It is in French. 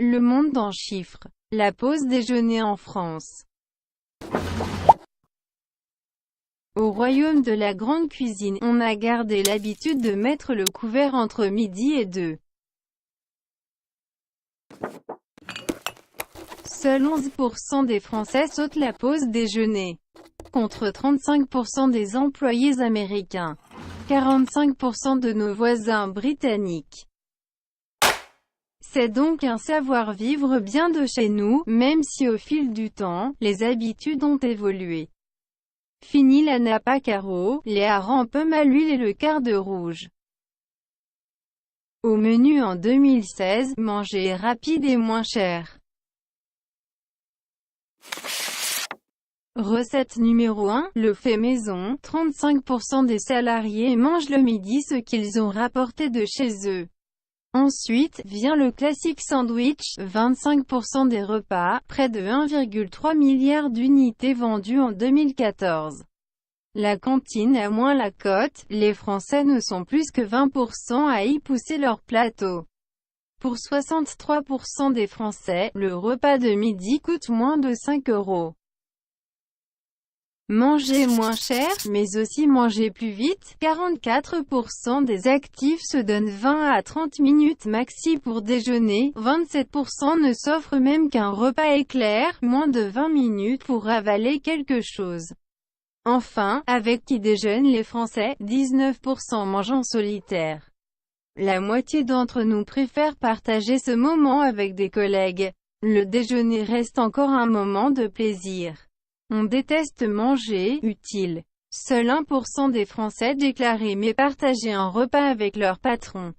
Le Monde en chiffres. La pause déjeuner en France. Au royaume de la grande cuisine, on a gardé l'habitude de mettre le couvert entre midi et 2. Seuls 11% des Français sautent la pause déjeuner, contre 35% des employés américains, 45% de nos voisins britanniques. C'est donc un savoir-vivre bien de chez nous, même si au fil du temps, les habitudes ont évolué. Fini la nappe à carreaux, les harengs pommes à l'huile et le quart de rouge. Au menu en 2016, manger rapide et moins cher. Recette numéro 1, le fait maison. 35% des salariés mangent le midi ce qu'ils ont rapporté de chez eux. Ensuite, vient le classique sandwich, 25% des repas, près de 1,3 milliard d'unités vendues en 2014. La cantine a moins la cote, les Français ne sont plus que 20% à y pousser leur plateau. Pour 63% des Français, le repas de midi coûte moins de 5 €. Manger moins cher, mais aussi manger plus vite. 44% des actifs se donnent 20 à 30 minutes maxi pour déjeuner, 27% ne s'offrent même qu'un repas éclair, moins de 20 minutes pour avaler quelque chose. Enfin, avec qui déjeunent les Français? 19% mangent en solitaire. La moitié d'entre nous préfèrent partager ce moment avec des collègues. Le déjeuner reste encore un moment de plaisir. On déteste manger, utile. Seul 1% des Français déclarent aimer partager un repas avec leur patron.